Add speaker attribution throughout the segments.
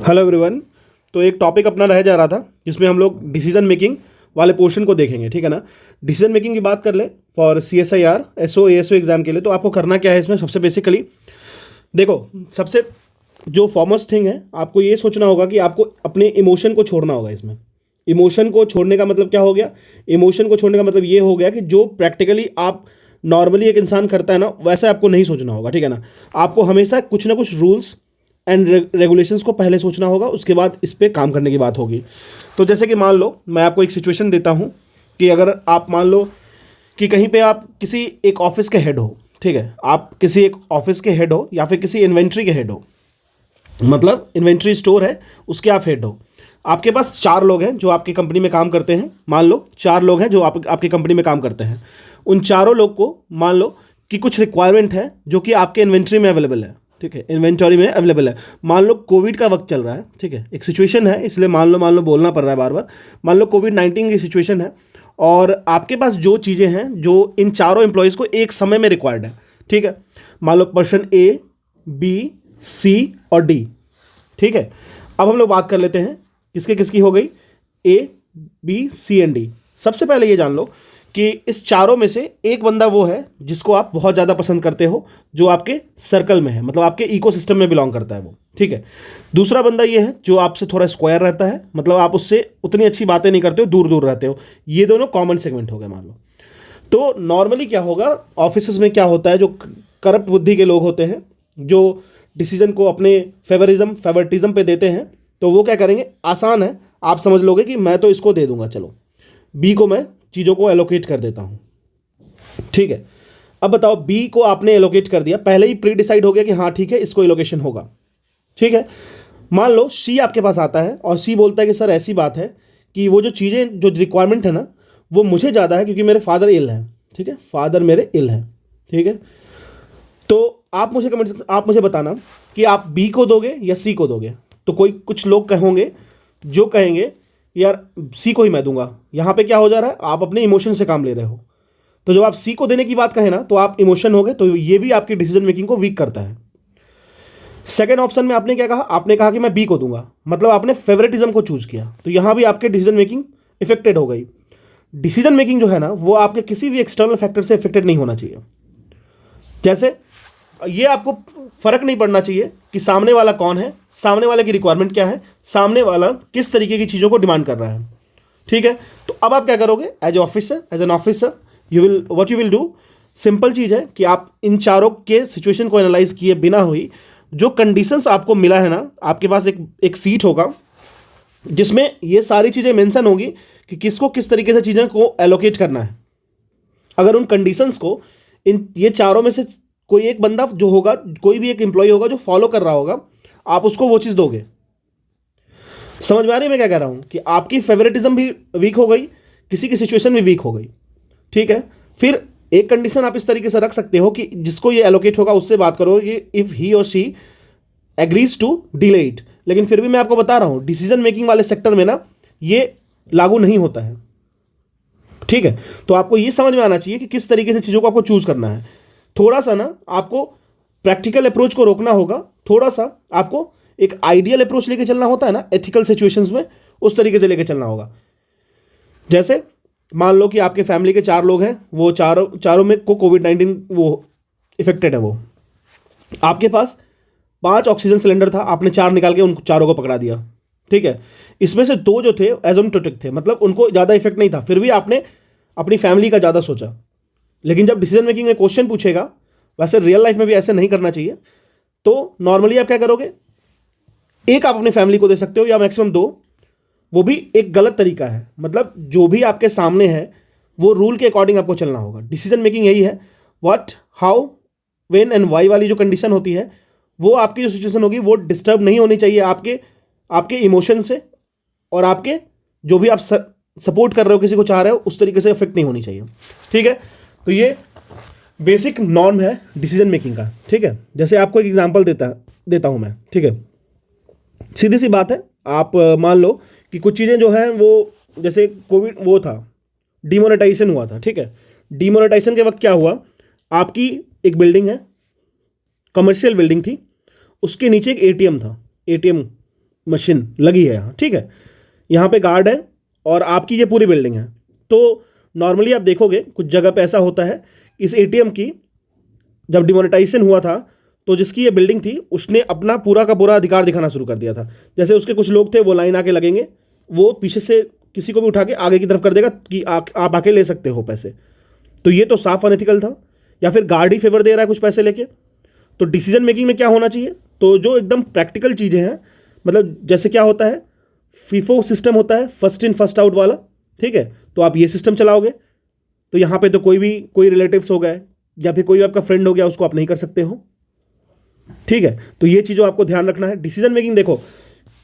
Speaker 1: Hello everyone. तो एक topic अपना रह जा रहा था जिसमें हम लोग डिसीजन मेकिंग वाले पोर्शन को देखेंगे, ठीक है ना। डिसीजन मेकिंग की बात कर ले for CSIR SO ASO exam के लिए। तो आपको करना क्या है इसमें, सबसे बेसिकली देखो, सबसे जो फॉर्मोस्ट थिंग है, आपको ये सोचना होगा कि आपको अपने इमोशन को छोड़ना होगा इसमें। इमोशन को छोड़ने का मतलब क्या हो गया? इमोशन को छोड़ने का मतलब ये हो गया कि जो प्रैक्टिकली आप नॉर्मली एक इंसान करता है ना, वैसा आपको नहीं सोचना होगा, ठीक है ना। आपको हमेशा कुछ ना कुछ रूल्स एंड रेगुलेशंस को पहले सोचना होगा, उसके बाद इस पर काम करने की बात होगी। तो जैसे कि मान लो मैं आपको एक सिचुएशन देता हूँ कि अगर आप मान लो कि कहीं पे आप किसी एक ऑफिस के हेड हो, ठीक है, आप किसी एक ऑफिस के हेड हो या फिर किसी इन्वेंट्री के हेड हो, मतलब इन्वेंट्री स्टोर है उसके आप हेड हो। आपके पास 4 लोग हैं जो आपकी कंपनी में काम करते हैं। मान लो 4 लोग हैं जो आपकी कंपनी में काम करते हैं। उन चारों लोग को मान लो कि कुछ रिक्वायरमेंट है जो कि आपके इन्वेंट्री में अवेलेबल है, ठीक है, इन्वेंटरी में अवेलेबल है। मान लो कोविड का वक्त चल रहा है, ठीक है, एक सिचुएशन है, इसलिए मान लो बोलना पड़ रहा है बार बार। मान लो कोविड-19 की सिचुएशन है और आपके पास जो चीज़ें हैं जो इन चारों एम्प्लॉयज़ को एक समय में रिक्वायर्ड है, ठीक है। मान low person A, B, C और D, ठीक है। अब हम लोग बात कर लेते हैं किसके किसकी हो गई, A, B, C and D। सबसे पहले ये जान लो कि इस चारों में से एक बंदा वो है जिसको आप बहुत ज़्यादा पसंद करते हो, जो आपके सर्कल में है, मतलब आपके इकोसिस्टम में बिलोंग करता है वो, ठीक है। दूसरा बंदा ये है जो आपसे थोड़ा स्क्वायर रहता है, मतलब आप उससे उतनी अच्छी बातें नहीं करते हो, दूर दूर रहते हो। ये दोनों कॉमन सेगमेंट हो गए मान लो। तो नॉर्मली क्या होगा, ऑफिस में क्या होता है, जो करप्ट बुद्धि के लोग होते हैं, जो डिसीजन को अपने फेवरिटिज्म पे देते हैं, तो वो क्या करेंगे, आसान है, आप समझ लोगे कि मैं तो इसको दे दूंगा, चलो बी को मैं चीज़ों को एलोकेट कर देता हूं, ठीक है। अब बताओ, बी को आपने एलोकेट कर दिया, पहले ही प्री डिसाइड हो गया कि हाँ ठीक है इसको एलोकेशन होगा, ठीक है। मान लो सी आपके पास आता है और सी बोलता है कि सर ऐसी बात है कि वो जो चीज़ें जो रिक्वायरमेंट है ना, वो मुझे ज़्यादा है क्योंकि मेरे फादर इल हैं, ठीक है, फादर मेरे इल हैं, ठीक है। तो आप मुझे बताना कि आप बी को दोगे या सी को दोगे। तो कुछ लोग कहोगे, जो कहेंगे यार सी को ही मैं दूंगा। यहां पे क्या हो जा रहा है, आप अपने इमोशन से काम ले रहे हो। तो जब आप सी को देने की बात कहें ना, तो आप इमोशन हो गए, तो ये भी आपकी डिसीजन मेकिंग को वीक करता है। सेकेंड ऑप्शन में आपने क्या कहा, आपने कहा कि मैं बी को दूंगा, मतलब आपने फेवरेटिज्म को चूज किया, तो यहां भी आपके डिसीजन मेकिंग इफेक्टेड हो गई। डिसीजन मेकिंग जो है ना, वो आपके किसी भी एक्सटर्नल फैक्टर से इफेक्टेड नहीं होना चाहिए। जैसे ये आपको फर्क नहीं पड़ना चाहिए कि सामने वाला कौन है, सामने वाले की रिक्वायरमेंट क्या है, सामने वाला किस तरीके की चीज़ों को डिमांड कर रहा है, ठीक है। तो अब आप क्या करोगे, as an officer you will do, simple चीज़ है कि आप इन चारों के सिचुएशन को एनालाइज किए बिना हुई, जो कंडीशंस आपको मिला है ना, आपके पास एक सीट होगा जिसमें ये सारी चीज़ें मेंशन होगी कि किसको किस तरीके से चीज़ों को एलोकेट करना है। अगर उन कंडीशंस को ये चारों में से कोई एक बंदा जो होगा, कोई भी एक एम्प्लॉय होगा जो फॉलो कर रहा होगा, आप उसको वो चीज़ दोगे। समझ में आ रही है मैं क्या कह रहा हूं, कि आपकी फेवरेटिज्म भी वीक हो गई, किसी की सिचुएशन भी वीक हो गई, ठीक है। फिर एक कंडीशन आप इस तरीके से रख सकते हो कि जिसको ये एलोकेट होगा उससे बात करो कि इफ़ ही और she agrees to delay it. लेकिन फिर भी मैं आपको बता रहा हूं, डिसीजन मेकिंग वाले सेक्टर में ना ये लागू नहीं होता है, ठीक है। तो आपको ये समझ में आना चाहिए कि किस तरीके से चीज़ों को आपको चूज करना है। थोड़ा सा ना आपको प्रैक्टिकल अप्रोच को रोकना होगा, थोड़ा सा आपको एक आइडियल अप्रोच लेके चलना होता है ना एथिकल सिचुएशंस में, उस तरीके से लेके चलना होगा। जैसे मान लो कि आपके फैमिली के 4 लोग हैं, वो चारों में को कोविड-19 वो इफेक्टेड है। वो आपके पास 5 ऑक्सीजन सिलेंडर था, आपने 4 निकाल के उन चारों को पकड़ा दिया, ठीक है। इसमें से 2 जो थे एजोम्प्टोटिक थे, मतलब उनको ज़्यादा इफेक्ट नहीं था, फिर भी आपने अपनी फैमिली का ज़्यादा सोचा। लेकिन जब डिसीजन मेकिंग में क्वेश्चन पूछेगा, वैसे रियल लाइफ में भी ऐसे नहीं करना चाहिए, तो नॉर्मली आप क्या करोगे, एक आप अपनी फैमिली को दे सकते हो या मैक्सिमम 2, वो भी एक गलत तरीका है। मतलब जो भी आपके सामने है वो रूल के अकॉर्डिंग आपको चलना होगा। डिसीजन मेकिंग यही है, what, how, when and why वाली जो कंडीशन होती है, वो आपकी जो सिचुएशन होगी वो डिस्टर्ब नहीं होनी चाहिए आपके इमोशन से, और आपके जो भी आप सपोर्ट कर रहे हो, किसी को चाह रहे हो, उस तरीके से इफेक्ट नहीं होनी चाहिए, ठीक है। तो ये बेसिक नॉर्म है डिसीजन मेकिंग का, ठीक है। जैसे आपको एक एग्जांपल देता हूं मैं, ठीक है। सीधी सी बात है, आप मान लो कि कुछ चीज़ें जो हैं वो, जैसे कोविड वो था, डिमोनेटाइजेशन हुआ था, ठीक है। डिमोनेटाइजेशन के वक्त क्या हुआ, आपकी एक बिल्डिंग है, कमर्शियल बिल्डिंग थी, उसके नीचे एक ATM था, ATM मशीन लगी है यहाँ, ठीक है। यहाँ पे गार्ड है और आपकी ये पूरी बिल्डिंग है। तो नॉर्मली आप देखोगे कुछ जगह पे ऐसा होता है, इस एटीएम की जब डिमोनेटाइजेशन हुआ था तो जिसकी ये बिल्डिंग थी उसने अपना पूरा का पूरा अधिकार दिखाना शुरू कर दिया था। जैसे उसके कुछ लोग थे वो लाइन आके लगेंगे, वो पीछे से किसी को भी उठा के आगे की तरफ कर देगा कि आप आके ले सकते हो पैसे। तो ये तो साफ अनएथिकल था। या फिर गार्ड ही फेवर दे रहा है कुछ पैसे लेके। तो डिसीजन मेकिंग में क्या होना चाहिए, तो जो एकदम प्रैक्टिकल चीज़ें हैं, मतलब जैसे क्या होता है, फीफो सिस्टम होता है, फर्स्ट इन फर्स्ट आउट वाला, ठीक है। तो आप ये सिस्टम चलाओगे तो यहाँ पे तो कोई रिलेटिव्स हो गए या फिर कोई आपका फ्रेंड हो गया, उसको आप नहीं कर सकते हो, ठीक है। तो ये चीज़ों आपको ध्यान रखना है। डिसीजन मेकिंग देखो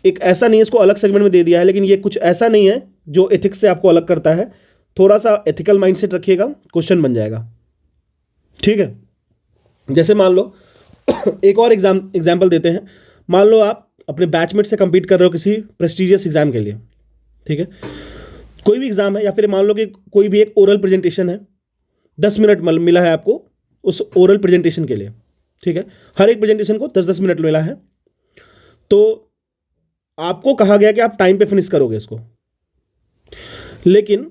Speaker 1: एक ऐसा नहीं है, इसको अलग सेगमेंट में दे दिया है, लेकिन ये कुछ ऐसा नहीं है जो एथिक्स से आपको अलग करता है। थोड़ा सा एथिकल माइंडसेट रखिएगा, क्वेश्चन बन जाएगा, ठीक है। जैसे मान लो एक और एग्जाम्पल देते हैं। मान लो आप अपने बैचमेट से compete कर रहे हो किसी प्रेस्टिजियस एग्जाम के लिए, ठीक है। कोई भी एग्जाम है, या फिर मान लो कि कोई भी एक ओरल प्रेजेंटेशन है, 10 मिनट मिला है आपको उस ओरल प्रेजेंटेशन के लिए, ठीक है। हर एक प्रेजेंटेशन को 10-10 मिनट मिला है। तो आपको कहा गया कि आप टाइम पे फिनिश करोगे इसको, लेकिन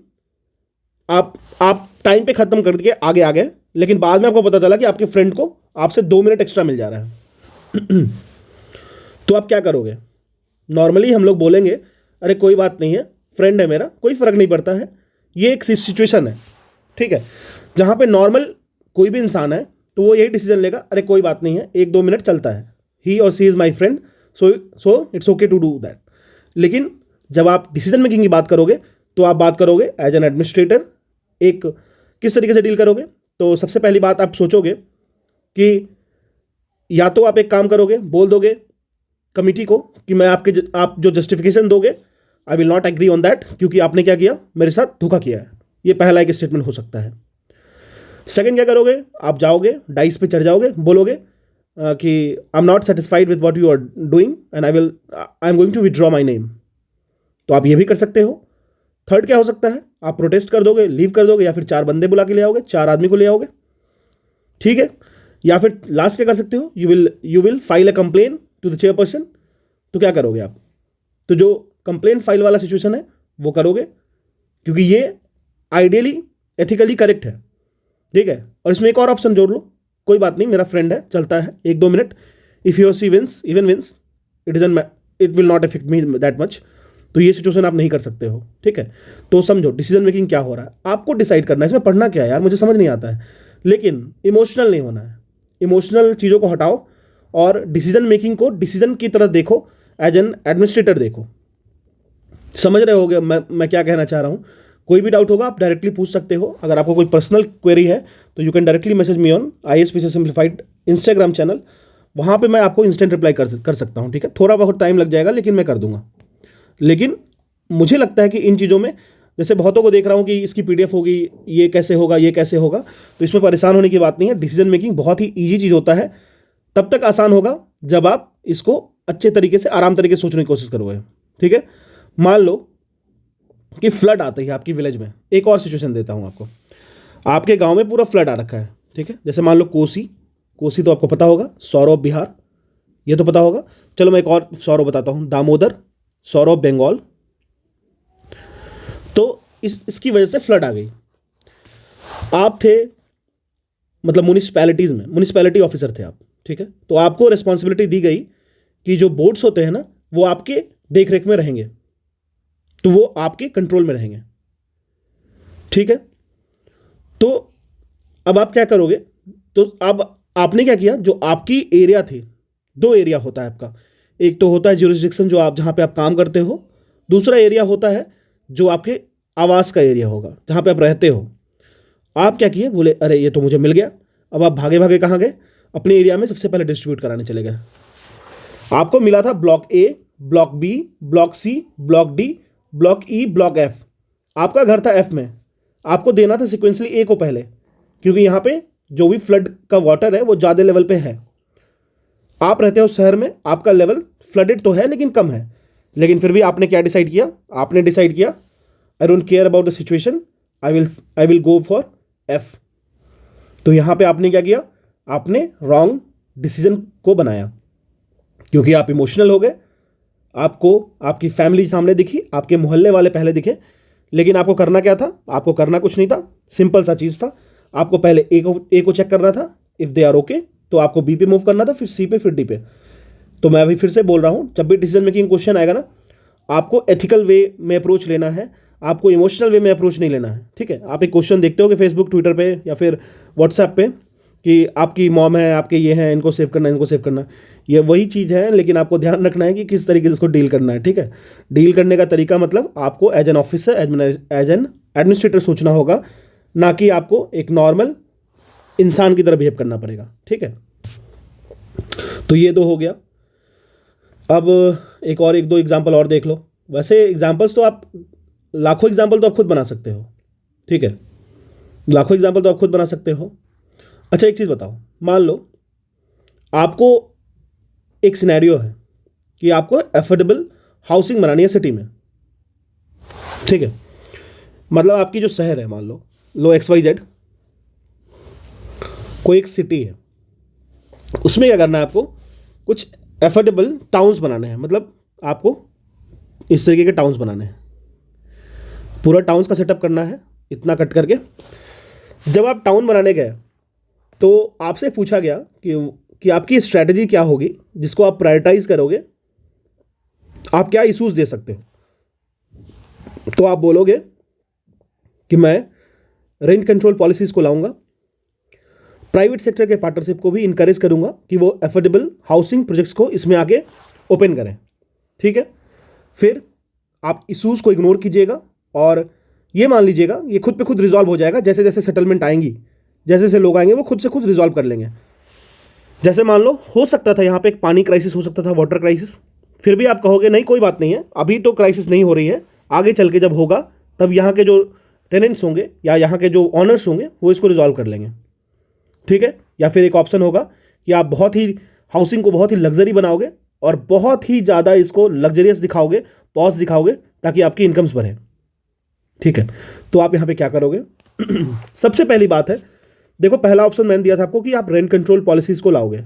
Speaker 1: आप टाइम पे खत्म कर के आगे आ गए, लेकिन बाद में आपको पता चला कि आपके फ्रेंड को आपसे 2 मिनट एक्स्ट्रा मिल जा रहा है। तो आप क्या करोगे? नॉर्मली हम लोग बोलेंगे अरे कोई बात नहीं है, फ्रेंड है मेरा, कोई फर्क नहीं पड़ता है। ये एक सिचुएशन है, ठीक है, जहां पे नॉर्मल कोई भी इंसान है तो वो यही डिसीजन लेगा, अरे कोई बात नहीं है, 1-2 मिनट चलता है, ही और she is my friend, so it's okay to do that. लेकिन जब आप डिसीजन मेकिंग की बात करोगे तो आप बात करोगे एज एन एडमिनिस्ट्रेटर, एक किस तरीके से डील करोगे। तो सबसे पहली बात आप सोचोगे कि या तो आप एक काम करोगे, बोल दोगे कमिटी को कि आप जो जस्टिफिकेशन दोगे, I will not agree on that, क्योंकि आपने क्या किया, मेरे साथ धोखा किया है। ये पहला एक स्टेटमेंट हो सकता है। सेकंड क्या करोगे, आप जाओगे डाइस पे चढ़ जाओगे, बोलोगे कि I am not satisfied with what you are doing and I am going to withdraw my name. तो आप ये भी कर सकते हो। थर्ड क्या हो सकता है, आप प्रोटेस्ट कर दोगे, लीव कर दोगे, या फिर 4 बंदे बुला के ले आओगे, 4 आदमी को ले आओगे, ठीक है। या फिर लास्ट क्या कर सकते हो, you will file a complain to the chairperson. तो क्या करोगे आप, तो जो कंप्लेन फाइल वाला सिचुएशन है वो करोगे, क्योंकि ये आइडियली एथिकली करेक्ट है, ठीक है। और इसमें एक और ऑप्शन जोड़ लो, कोई बात नहीं, मेरा फ्रेंड है, चलता है 1-2 minute, if you see wins it will not affect me that much. तो ये सिचुएशन आप नहीं कर सकते हो, ठीक है। तो समझो डिसीजन मेकिंग क्या हो रहा है, आपको डिसाइड करना है। इसमें पढ़ना क्या है यार, मुझे समझ नहीं आता है, लेकिन इमोशनल नहीं होना है। इमोशनल चीज़ों को हटाओ और डिसीजन मेकिंग को डिसीजन की तरह देखो, एज एन एडमिनिस्ट्रेटर देखो। समझ रहे होगे मैं क्या कहना चाह रहा हूँ। कोई भी डाउट होगा आप डायरेक्टली पूछ सकते हो। अगर आपको कोई पर्सनल क्वेरी है तो you can directly message me on IASPC simplified Instagram channel. वहाँ पे मैं आपको इंस्टेंट रिप्लाई कर सकता हूँ, ठीक है। थोड़ा बहुत टाइम लग जाएगा लेकिन मैं कर दूंगा। लेकिन मुझे लगता है कि इन चीज़ों में, जैसे बहुतों को देख रहा हूँ कि इसकी PDF होगी, ये कैसे होगा, ये कैसे होगा, तो इसमें परेशान होने की बात नहीं है। डिसीजन मेकिंग बहुत ही ईजी चीज़ होता है, तब तक आसान होगा जब आप इसको अच्छे तरीके से, आराम तरीके से सोचने की कोशिश करोगे, ठीक है। मान लो कि फ्लड आता है आपकी विलेज में। एक और सिचुएशन देता हूँ आपको। आपके गांव में पूरा फ्लड आ रखा है, ठीक है। जैसे मान लो कोसी तो आपको पता होगा, सौरव बिहार, ये तो पता होगा। चलो मैं एक और सौरव बताता हूँ, दामोदर, सौरव बंगाल। तो इसकी वजह से फ्लड आ गई। आप थे मतलब म्यूनिसिपैलिटीज़ में म्यूनिसिपैलिटी ऑफिसर थे आप, ठीक है। तो आपको रिस्पॉन्सिबिलिटी दी गई कि जो बोर्ड्स होते हैं ना, वो आपके देख रेख में रहेंगे, तो वो आपके कंट्रोल में रहेंगे, ठीक है। तो अब आप क्या करोगे, तो अब आपने क्या किया, जो आपकी एरिया थी, 2 एरिया होता है आपका। एक तो होता है ज्यूरिसडिक्शन, जो आप जहाँ पे आप काम करते हो। दूसरा एरिया होता है जो आपके आवास का एरिया होगा, जहाँ पे आप रहते हो। आप क्या किए, बोले अरे ये तो मुझे मिल गया। अब आप भागे भागे कहाँ गए, अपने एरिया में सबसे पहले डिस्ट्रीब्यूट कराने चले गए। आपको मिला था block A, block B, block C, block D, block E, block F। आपका घर था F में, आपको देना था सिक्वेंसली A को पहले, क्योंकि यहाँ पे जो भी फ्लड का वाटर है वो ज़्यादा लेवल पे है। आप रहते हो शहर में, आपका लेवल फ्लडेड तो है लेकिन कम है, लेकिन फिर भी आपने क्या डिसाइड किया, आपने डिसाइड किया I don't care about the situation, I will go for F। तो यहाँ पे आपने क्या किया, आपने रॉन्ग डिसीजन को बनाया, क्योंकि आप इमोशनल हो गए, आपको आपकी फैमिली सामने दिखी, आपके मोहल्ले वाले पहले दिखे, लेकिन आपको करना क्या था? आपको करना कुछ नहीं था, सिंपल सा चीज़ था। आपको पहले ए को चेक करना था, इफ़ दे आर ओके तो आपको बी पे मूव करना था, फिर सी पे, फिर डी पे। तो मैं अभी फिर से बोल रहा हूँ, जब भी डिसीजन मेकिंग क्वेश्चन आएगा ना, आपको एथिकल वे में अप्रोच लेना है, आपको इमोशनल वे में अप्रोच नहीं लेना है, ठीक है? आप एक क्वेश्चन देखते हो कि फेसबुक, ट्विटर पे या फिर व्हाट्सएप पे कि आपकी मॉम है, आपके ये हैं, इनको सेव करना है, इनको सेव करना है, ये वही चीज़ है, लेकिन आपको ध्यान रखना है कि किस तरीके से इसको डील करना है, ठीक है? डील करने का तरीका मतलब आपको as an officer, as an administrator सोचना होगा, ना कि आपको एक नॉर्मल इंसान की तरह बिहेव करना पड़ेगा, ठीक है? तो ये दो हो गया। अब एक दो एग्जाम्पल और देख लो। वैसे एग्जाम्पल्स तो आप लाखों एग्जाम्पल तो आप खुद बना सकते हो, ठीक है? लाखों एग्जाम्पल तो आप खुद बना सकते हो। अच्छा एक चीज़ बताओ, मान लो आपको एक सिनेरियो है कि आपको एफोर्डेबल हाउसिंग बनानी है सिटी में, ठीक है? मतलब आपकी जो शहर है, मान लो XYZ, कोई एक सिटी है, उसमें क्या करना है? आपको कुछ एफोर्डेबल टाउन्स बनाने हैं, मतलब आपको इस तरीके के टाउन्स बनाने हैं, पूरा टाउन्स का सेटअप करना है, इतना कट करके। जब आप टाउन बनाने गए तो आपसे पूछा गया कि आपकी स्ट्रैटेजी क्या होगी, जिसको आप प्रायोरिटाइज करोगे, आप क्या इशूज़ दे सकते हो? तो आप बोलोगे कि मैं रेंट कंट्रोल पॉलिसीज़ को लाऊंगा, प्राइवेट सेक्टर के पार्टनरशिप को भी इनकरेज करूंगा कि वो एफोर्डेबल हाउसिंग प्रोजेक्ट्स को इसमें आगे ओपन करें, ठीक है? फिर आप इशूज़ को इग्नोर कीजिएगा और ये मान लीजिएगा ये खुद पे खुद रिजॉल्व हो जाएगा। जैसे जैसे सेटलमेंट आएंगी, जैसे जैसे लोग आएंगे, वो खुद से खुद रिजॉल्व कर लेंगे। जैसे मान लो हो सकता था यहाँ पे एक पानी क्राइसिस हो सकता था, वाटर क्राइसिस, फिर भी आप कहोगे नहीं कोई बात नहीं है, अभी तो क्राइसिस नहीं हो रही है, आगे चल के जब होगा तब यहाँ के जो टेनेंट्स होंगे या यहाँ के जो ऑनर्स होंगे वो इसको रिजॉल्व कर लेंगे, ठीक है? या फिर एक ऑप्शन होगा कि आप बहुत ही हाउसिंग को बहुत ही लग्जरी बनाओगे और बहुत ही ज़्यादा इसको लग्जरियस दिखाओगे, पॉज दिखाओगे, ताकि आपकी इनकम्स बढ़े, ठीक है? तो आप यहाँ पे क्या करोगे? सबसे पहली बात है, देखो पहला ऑप्शन मैंने दिया था आपको कि आप रेंट कंट्रोल पॉलिसीज़ को लाओगे,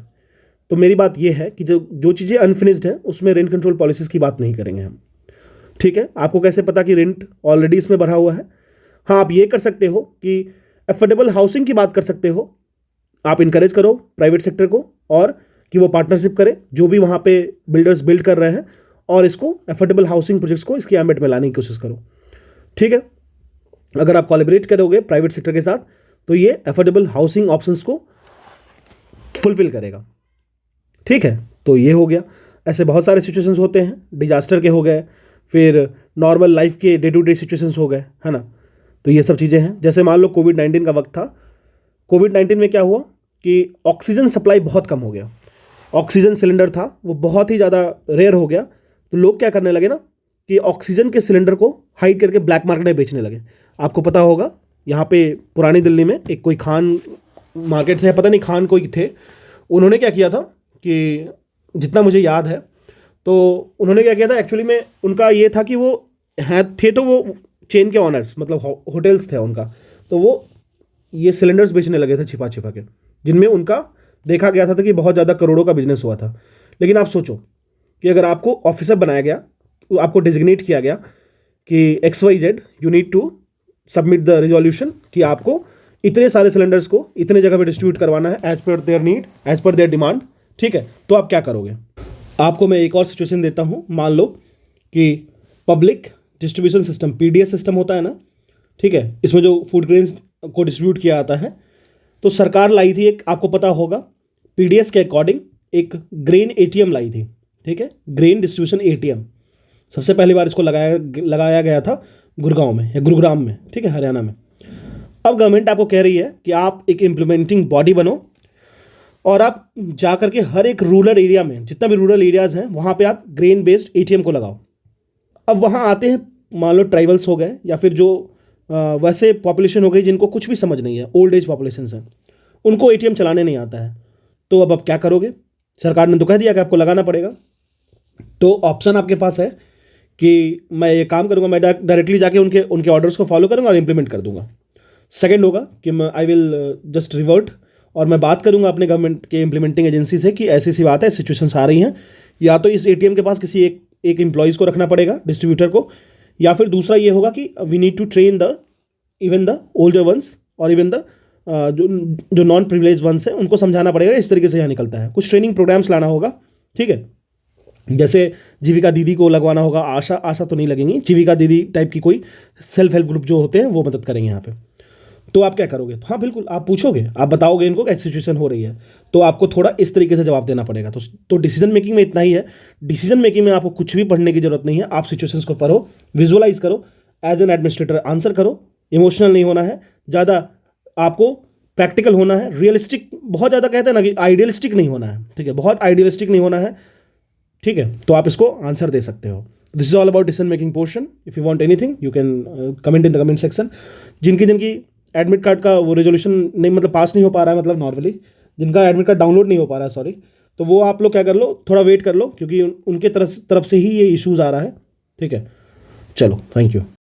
Speaker 1: तो मेरी बात ये है कि जो चीज़ें अनफिनिश्ड हैं उसमें रेंट कंट्रोल पॉलिसीज़ की बात नहीं करेंगे हम, ठीक है? आपको कैसे पता कि रेंट ऑलरेडी इसमें बढ़ा हुआ है? हाँ, आप ये कर सकते हो कि एफोर्डेबल हाउसिंग की बात कर सकते हो, आप इनकरेज करो प्राइवेट सेक्टर को और कि वो पार्टनरशिप करे जो भी वहाँ पे बिल्डर्स बिल्ड कर रहे हैं, और इसको एफोर्डेबल हाउसिंग प्रोजेक्ट्स को इसकी एम्बेट में लाने की कोशिश करो, ठीक है? अगर आप कोलैबोरेट करोगे प्राइवेट सेक्टर के साथ तो ये एफोर्डेबल हाउसिंग ऑप्शंस को फुलफिल करेगा, ठीक है? तो ये हो गया। ऐसे बहुत सारे सिचुएशंस होते हैं, डिजास्टर के हो गए, फिर नॉर्मल लाइफ के डे टू डे सिचुएशंस हो गए, है ना? तो ये सब चीज़ें हैं। जैसे मान लो कोविड-19 का वक्त था, कोविड-19 में क्या हुआ कि ऑक्सीजन सप्लाई बहुत कम हो गया, ऑक्सीजन सिलेंडर था वो बहुत ही ज़्यादा रेयर हो गया, तो लोग क्या करने लगे ना कि ऑक्सीजन के सिलेंडर को हाइड करके ब्लैक मार्केट में बेचने लगे। आपको पता होगा यहाँ पे पुरानी दिल्ली में एक कोई खान मार्केट थे, पता नहीं खान कोई थे, उन्होंने क्या किया था कि जितना मुझे याद है तो उन्होंने क्या किया था, एक्चुअली में उनका ये था कि वो थे तो वो चेन के ऑनर्स, मतलब होटल्स थे उनका, तो वो ये सिलेंडर्स बेचने लगे थे छिपा छिपा के, जिनमें उनका देखा गया था कि बहुत ज़्यादा करोड़ों का बिजनेस हुआ था। लेकिन आप सोचो कि अगर आपको ऑफिसर बनाया गया, तो आपको डिजिग्नेट किया गया कि XYZ you need to submit the resolution कि आपको इतने सारे सिलेंडर्स को इतने जगह पे डिस्ट्रीब्यूट करवाना है as per their need, as per their demand, ठीक है? तो आप क्या करोगे? आपको मैं एक और सिचुएशन देता हूँ। मान लो कि public distribution system, PDS system होता है ना, ठीक है? इसमें जो फूड ग्रेन्स को डिस्ट्रीब्यूट किया जाता है, तो सरकार लाई थी एक, आपको पता होगा, PDS के अकॉर्डिंग एक ग्रेन ATM लाई थी, ठीक है? ग्रेन डिस्ट्रीब्यूशन ATM सबसे पहली बार इसको लगाया गया था गुड़गांव में या गुरुग्राम में, ठीक है, हरियाणा में। अब गवर्नमेंट आपको कह रही है कि आप एक इम्प्लीमेंटिंग बॉडी बनो और आप जा करके हर एक रूरल एरिया में, जितना भी रूरल एरियाज़ हैं, वहाँ पे आप ग्रेन बेस्ड ATM को लगाओ। अब वहाँ आते हैं, मान लो ट्राइबल्स हो गए या फिर जो वैसे पॉपुलेशन हो गई जिनको कुछ भी समझ नहीं है, ओल्ड एज पॉपुलेशन है, उनको ATM चलाने नहीं आता है। तो अब आप क्या करोगे? सरकार ने तो कह दिया कि आपको लगाना पड़ेगा, तो ऑप्शन आपके पास है कि मैं ये काम करूँगा, मैं डायरेक्टली जाके उनके ऑर्डर्स को फॉलो करूँगा और इम्प्लीमेंट कर दूँगा। सेकेंड होगा कि मैं आई विल जस्ट रिवर्ट और मैं बात करूँगा अपने गवर्नमेंट के इम्प्लीमेंटिंग एजेंसी से कि ऐसी सी बात है, सिचुएशंस आ रही हैं, या तो इस ATM के पास किसी एक एम्प्लॉयज़ को रखना पड़ेगा, डिस्ट्रीब्यूटर को, या फिर दूसरा ये होगा कि we need to train the even the older ones और इवन द जो नॉन प्रिविलेज वंस हैं उनको समझाना पड़ेगा। इस तरीके से यहाँ निकलता है। कुछ ट्रेनिंग प्रोग्राम्स लाना होगा, ठीक है, जैसे जीविका दीदी को लगवाना होगा। आशा तो नहीं लगेंगी, जीविका दीदी टाइप की कोई सेल्फ हेल्प ग्रुप जो होते हैं वो मदद करेंगे यहाँ पे। तो आप क्या करोगे? हाँ बिल्कुल, आप पूछोगे, आप बताओगे इनको कैसी सिचुएशन हो रही है, तो आपको थोड़ा इस तरीके से जवाब देना पड़ेगा। तो डिसीजन मेकिंग में इतना ही है। डिसीजन मेकिंग में आपको कुछ भी पढ़ने की जरूरत नहीं है। आप सिचुएशंस को पढ़ो, विजुअलाइज करो, एज एन एडमिनिस्ट्रेटर आंसर करो। इमोशनल नहीं होना है, ज़्यादा आपको प्रैक्टिकल होना है, रियलिस्टिक, बहुत ज़्यादा कहते हैं ना कि आइडियलिस्टिक नहीं होना है, ठीक है, बहुत आइडियलिस्टिक नहीं होना है, ठीक है। तो आप इसको आंसर दे सकते हो। This is all about decision making portion. If you want anything you can comment in the comment section. जिनकी एडमिट कार्ड का वो रेजोल्यूशन नहीं, मतलब पास नहीं हो पा रहा है, मतलब नॉर्मली जिनका एडमिट कार्ड डाउनलोड नहीं हो पा रहा है, सॉरी, तो वो आप लोग क्या कर लो, थोड़ा वेट कर लो, क्योंकि उनके तरफ से ही ये इश्यूज़ आ रहा है, ठीक है। चलो, थैंक यू।